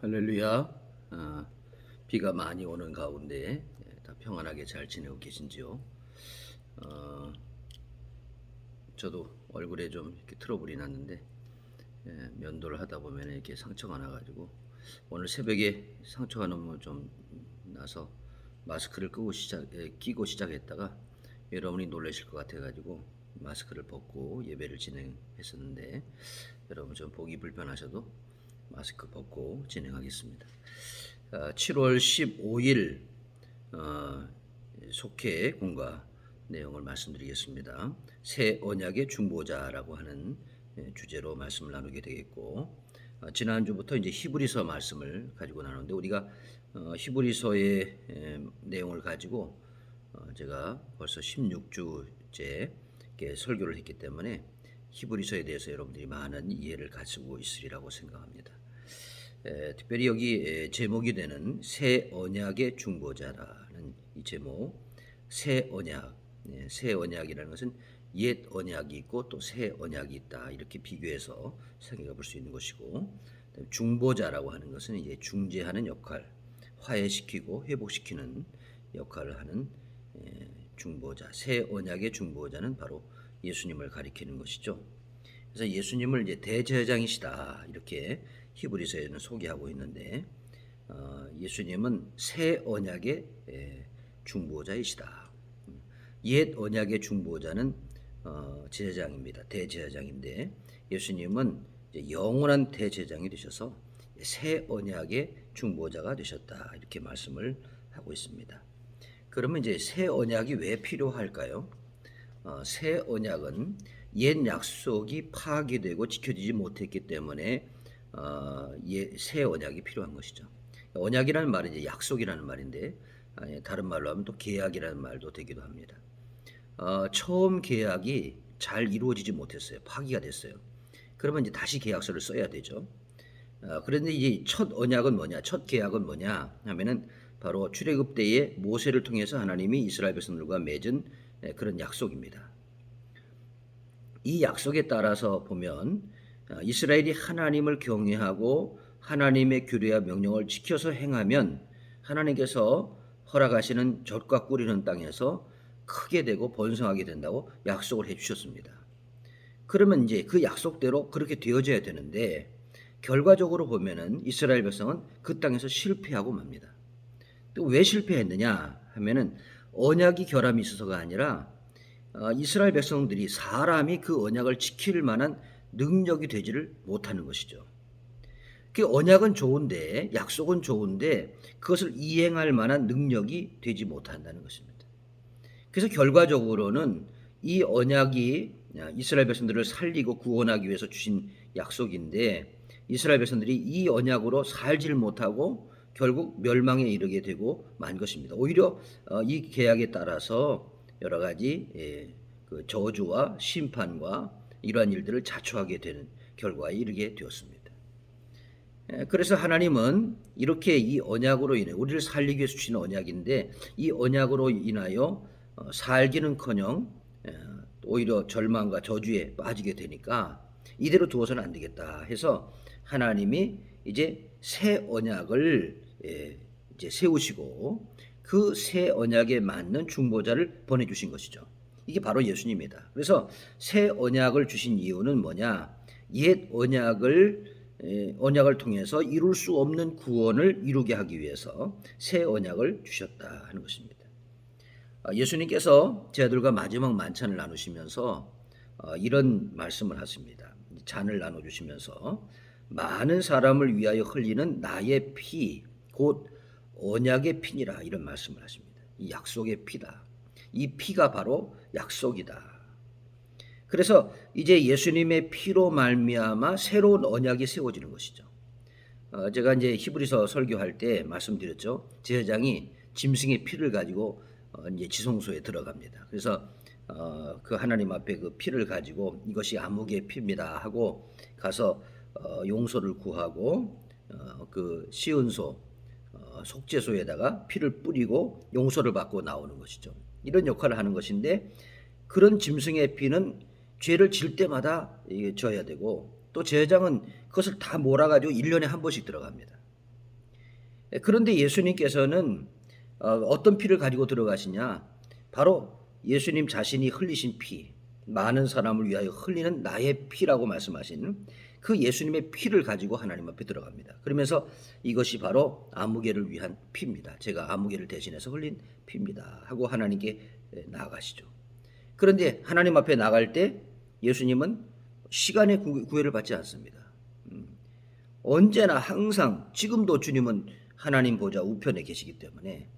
할렐루야. 비가 많이 오는 가운데 다 평안하게 잘 지내고 계신지요? 저도 얼굴에 좀 이렇게 트러블이 났는데 면도를 하다 보면 이렇게 상처가 나가지고 오늘 새벽에 상처가 너무 좀 나서 마스크를 끼고 시작했다가 여러분이 놀라실 것 같아가지고 마스크를 벗고 예배를 진행했었는데 여러분 좀 보기 불편하셔도 마스크 벗고 진행하겠습니다. 7월 15일 속회 공과 내용을 말씀드리겠습니다. 새 언약의 중보자라고 하는 주제로 말씀을 나누게 되겠고, 지난주부터 이제 히브리서 말씀을 가지고 나누는데 우리가 히브리서의 내용을 가지고 제가 벌써 16주째 설교를 했기 때문에 히브리서에 대해서 여러분들이 많은 이해를 가지고 있으리라고 생각합니다. 특별히 여기 제목이 되는 새 언약의 중보자라는 이 제목, 새 언약, 새 언약이라는 것은 옛 언약이 있고 또 새 언약이 있다 이렇게 비교해서 생각해 볼 수 있는 것이고, 중보자라고 하는 것은 이제 중재하는 역할, 화해시키고 회복시키는 역할을 하는 중보자, 새 언약의 중보자는 바로 예수님을 가리키는 것이죠. 그래서 예수님을 이제 대제사장이시다 이렇게 히브리서에는 소개하고 있는데 예수님은 새 언약의 중보자이시다. 옛 언약의 중보자는 제사장입니다. 대제사장인데 예수님은 이제 영원한 대제사장이 되셔서 새 언약의 중보자가 되셨다 이렇게 말씀을 하고 있습니다. 그러면 이제 새 언약이 왜 필요할까요? 새 언약은 옛 약속이 파기되고 지켜지지 못했기 때문에 새 언약이 필요한 것이죠. 언약이라는 말은 이제 약속이라는 말인데 다른 말로 하면 또 계약이라는 말도 되기도 합니다. 처음 계약이 잘 이루어지지 못했어요. 파기가 됐어요. 그러면 이제 다시 계약서를 써야 되죠. 그런데 이제 첫 언약은 뭐냐? 첫 계약은 뭐냐? 하면은 바로 출애굽 때에 모세를 통해서 하나님이 이스라엘 백성들과 맺은 그런 약속입니다. 이 약속에 따라서 보면 이스라엘이 하나님을 경외하고 하나님의 규례와 명령을 지켜서 행하면 하나님께서 허락하시는 젖과 꿀이는 땅에서 크게 되고 번성하게 된다고 약속을 해주셨습니다. 그러면 이제 그 약속대로 그렇게 되어져야 되는데 결과적으로 보면은 이스라엘 백성은 그 땅에서 실패하고 맙니다. 또 왜 실패했느냐 하면은 언약이 결함이 있어서가 아니라 이스라엘 백성들이 사람이 그 언약을 지킬 만한 능력이 되지를 못하는 것이죠. 그 언약은 좋은데 약속은 좋은데 그것을 이행할 만한 능력이 되지 못한다는 것입니다. 그래서 결과적으로는 이 언약이 이스라엘 백성들을 살리고 구원하기 위해서 주신 약속인데 이스라엘 백성들이 이 언약으로 살지를 못하고 결국 멸망에 이르게 되고 만 것입니다. 오히려 이 계약에 따라서 여러 가지 그 저주와 심판과 이러한 일들을 자초하게 되는 결과에 이르게 되었습니다. 그래서 하나님은 이렇게 이 언약으로 인해 우리를 살리기 위해서 주신 언약인데 이 언약으로 인하여 살기는커녕 오히려 절망과 저주에 빠지게 되니까 이대로 두어서는 안 되겠다 해서 하나님이 이제 새 언약을 이제 세우시고 그 새 언약에 맞는 중보자를 보내주신 것이죠. 이게 바로 예수님이다. 그래서 새 언약을 주신 이유는 뭐냐? 옛 언약을 통해서 이룰 수 없는 구원을 이루게 하기 위해서 새 언약을 주셨다 하는 것입니다. 예수님께서 제자들과 마지막 만찬을 나누시면서 이런 말씀을 하십니다. 잔을 나눠주시면서 많은 사람을 위하여 흘리는 나의 피, 곧 언약의 피니라 이런 말씀을 하십니다. 이 약속의 피다. 이 피가 바로 약속이다. 그래서 이제 예수님의 피로 말미암아 새로운 언약이 세워지는 것이죠. 제가 이제 히브리서 설교할 때 말씀드렸죠. 제사장이 짐승의 피를 가지고 이제 지성소에 들어갑니다. 그래서 그 하나님 앞에 그 피를 가지고 이것이 아무개 피입니다 하고 가서 용서를 구하고 그 시은소 속죄소에다가 피를 뿌리고 용서를 받고 나오는 것이죠. 이런 역할을 하는 것인데 그런 짐승의 피는 죄를 질 때마다 져야 되고 또 제사장은 그것을 다 몰아가지고 1년에 한 번씩 들어갑니다. 그런데 예수님께서는 어떤 피를 가지고 들어가시냐? 바로 예수님 자신이 흘리신 피, 많은 사람을 위하여 흘리는 나의 피라고 말씀하신 그 예수님의 피를 가지고 하나님 앞에 들어갑니다. 그러면서 이것이 바로 아무개를 위한 피입니다. 제가 아무개를 대신해서 흘린 피입니다. 하고 하나님께 나아가시죠. 그런데 하나님 앞에 나갈 때 예수님은 시간의 구애를 받지 않습니다. 언제나 항상 지금도 주님은 하나님 보좌 우편에 계시기 때문에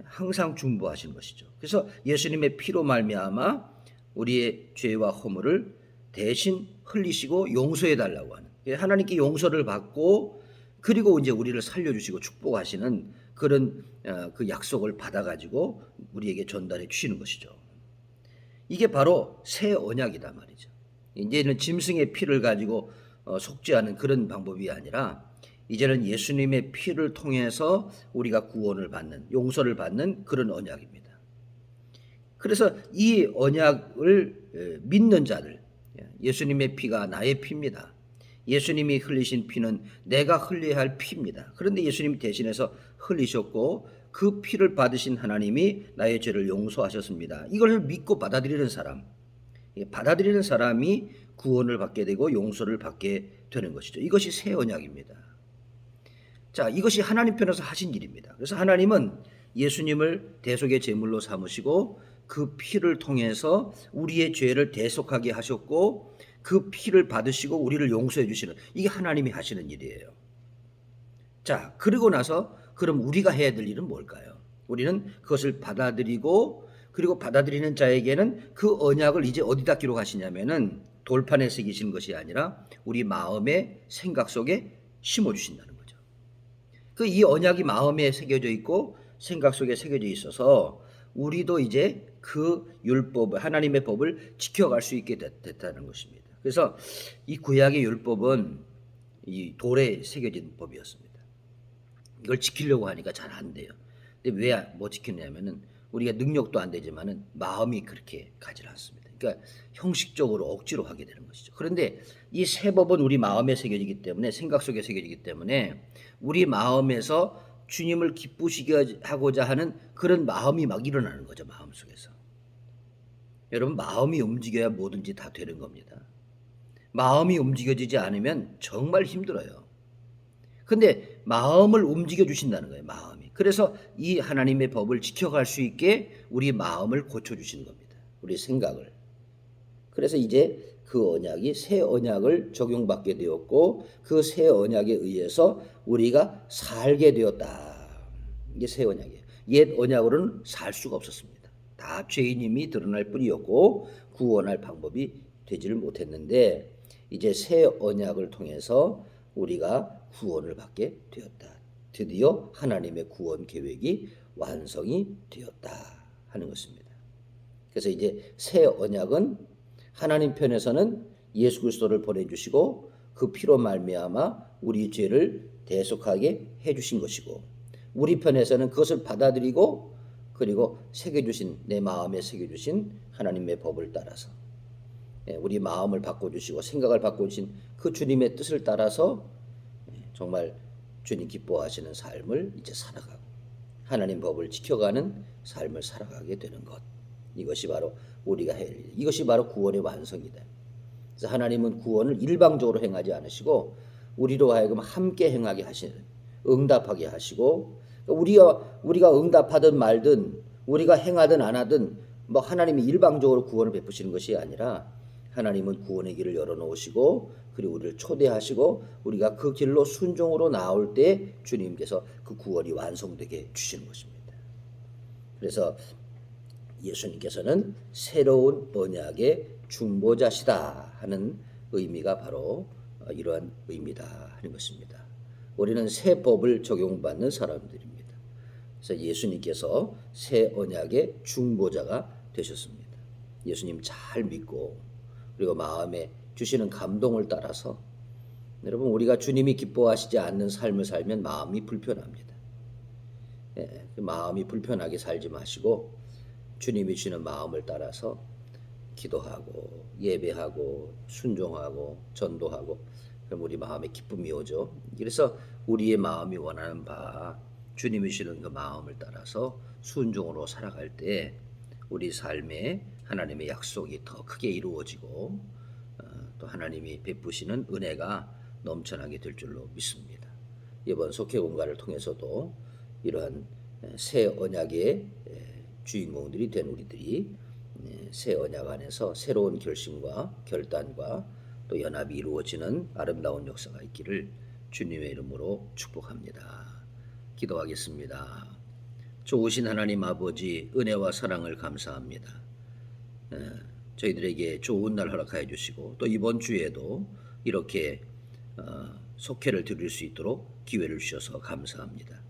항상 중보하시는 것이죠. 그래서 예수님의 피로 말미암아 우리의 죄와 허물을 대신 흘리시고 용서해 달라고 하는, 하나님께 용서를 받고 그리고 이제 우리를 살려주시고 축복하시는 그런 그 약속을 받아가지고 우리에게 전달해 주시는 것이죠. 이게 바로 새 언약이다 말이죠. 이제는 짐승의 피를 가지고 속죄하는 그런 방법이 아니라 이제는 예수님의 피를 통해서 우리가 구원을 받는, 용서를 받는 그런 언약입니다. 그래서 이 언약을 믿는 자들, 예수님의 피가 나의 피입니다. 예수님이 흘리신 피는 내가 흘려야 할 피입니다. 그런데 예수님이 대신해서 흘리셨고 그 피를 받으신 하나님이 나의 죄를 용서하셨습니다. 이걸 믿고 받아들이는 사람이 구원을 받게 되고 용서를 받게 되는 것이죠. 이것이 새 언약입니다. 자, 이것이 하나님 편에서 하신 일입니다. 그래서 하나님은 예수님을 대속의 제물로 삼으시고 그 피를 통해서 우리의 죄를 대속하게 하셨고 그 피를 받으시고 우리를 용서해 주시는, 이게 하나님이 하시는 일이에요. 자, 그리고 나서 그럼 우리가 해야 될 일은 뭘까요? 우리는 그것을 받아들이고 그리고 받아들이는 자에게는 그 언약을 이제 어디다 기록하시냐면은 돌판에 새기시는 것이 아니라 우리 마음의 생각 속에 심어주신다는 거죠. 그 이 언약이 마음에 새겨져 있고 생각 속에 새겨져 있어서 우리도 이제 그 율법, 하나님의 법을 지켜갈 수 있게 됐다는 것입니다. 그래서 이 구약의 율법은 이 돌에 새겨진 법이었습니다. 이걸 지키려고 하니까 잘 안 돼요. 근데 왜 못 지키냐면은 우리가 능력도 안 되지만은 마음이 그렇게 가지 않습니다. 그러니까 형식적으로 억지로 하게 되는 것이죠. 그런데 이 새 법은 우리 마음에 새겨지기 때문에, 생각 속에 새겨지기 때문에 우리 마음에서 주님을 기쁘시게 하고자 하는 그런 마음이 막 일어나는 거죠. 마음속에서. 여러분, 마음이 움직여야 뭐든지 다 되는 겁니다. 마음이 움직여지지 않으면 정말 힘들어요. 근데 마음을 움직여 주신다는 거예요. 마음이. 그래서 이 하나님의 법을 지켜갈 수 있게 우리 마음을 고쳐주시는 겁니다. 우리 생각을. 그래서 이제 그 언약이 새 언약을 적용받게 되었고 그 새 언약에 의해서 우리가 살게 되었다. 이게 새 언약이에요. 옛 언약으로는 살 수가 없었습니다. 다 죄인임이 드러날 뿐이었고 구원할 방법이 되지를 못했는데 이제 새 언약을 통해서 우리가 구원을 받게 되었다. 드디어 하나님의 구원 계획이 완성이 되었다 하는 것입니다. 그래서 이제 새 언약은 하나님 편에서는 예수 그리스도를 보내주시고 그 피로 말미암아 우리 죄를 대속하게 해주신 것이고 우리 편에서는 그것을 받아들이고 그리고 새겨주신, 내 마음에 새겨주신 하나님의 법을 따라서 우리 마음을 바꿔주시고 생각을 바꿔주신 그 주님의 뜻을 따라서 정말 주님 기뻐하시는 삶을 이제 살아가고 하나님 법을 지켜가는 삶을 살아가게 되는 것, 이것이 바로 우리가 해야 할 일, 이것이 바로 구원의 완성이다. 그래서 하나님은 구원을 일방적으로 행하지 않으시고 우리로 하여금 함께 행하게 하시는, 응답하게 하시고 우리가 응답하든 말든 우리가 행하든 안 하든 뭐 하나님이 일방적으로 구원을 베푸시는 것이 아니라 하나님은 구원의 길을 열어놓으시고 그리고 우리를 초대하시고 우리가 그 길로 순종으로 나올 때 주님께서 그 구원이 완성되게 주시는 것입니다. 그래서 예수님께서는 새로운 언약의 중보자시다 하는 의미가 바로 이러한 의미다 하는 것입니다. 우리는 새 법을 적용받는 사람들입니다. 그래서 예수님께서 새 언약의 중보자가 되셨습니다. 예수님 잘 믿고 그리고 마음에 주시는 감동을 따라서 여러분, 우리가 주님이 기뻐하시지 않는 삶을 살면 마음이 불편합니다. 마음이 불편하게 살지 마시고 주님이 주시는 마음을 따라서 기도하고 예배하고 순종하고 전도하고 그럼 우리 마음에 기쁨이 오죠. 그래서 우리의 마음이 원하는 바 주님이 주시는 그 마음을 따라서 순종으로 살아갈 때 우리 삶에 하나님의 약속이 더 크게 이루어지고 또 하나님이 베푸시는 은혜가 넘쳐나게 될 줄로 믿습니다. 이번 속회 공간을 통해서도 이러한 새 언약의 주인공들이 된 우리들이 새 언약 안에서 새로운 결심과 결단과 또 연합이 이루어지는 아름다운 역사가 있기를 주님의 이름으로 축복합니다. 기도하겠습니다. 좋으신 하나님 아버지, 은혜와 사랑을 감사합니다. 저희들에게 좋은 날 허락하여 주시고 또 이번 주에도 이렇게 속회를 드릴 수 있도록 기회를 주셔서 감사합니다.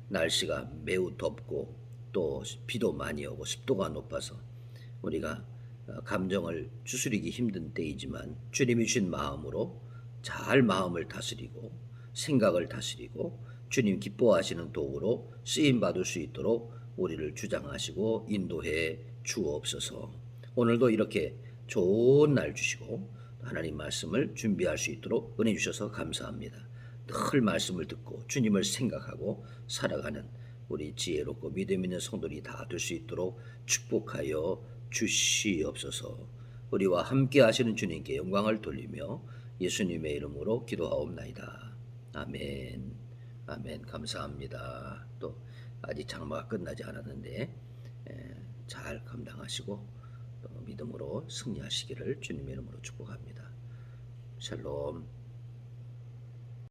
날씨가 매우 덥고 또 비도 많이 오고 습도가 높아서 우리가 감정을 추스리기 힘든 때이지만 주님이 주신 마음으로 잘 마음을 다스리고 생각을 다스리고 주님 기뻐하시는 도구로 쓰임 받을 수 있도록 우리를 주장하시고 인도해 주옵소서. 오늘도 이렇게 좋은 날 주시고 하나님 말씀을 준비할 수 있도록 은혜 주셔서 감사합니다. 늘 말씀을 듣고 주님을 생각하고 살아가는 우리 지혜롭고 믿음 있는 성도들이 다 될 수 있도록 축복하여 주시옵소서. 우리와 함께 하시는 주님께 영광을 돌리며 예수님의 이름으로 기도하옵나이다. 아멘. 아멘. 감사합니다. 또 아직 장마가 끝나지 않았는데 잘 감당하시고 또 믿음으로 승리하시기를 주님의 이름으로 축복합니다. 샬롬.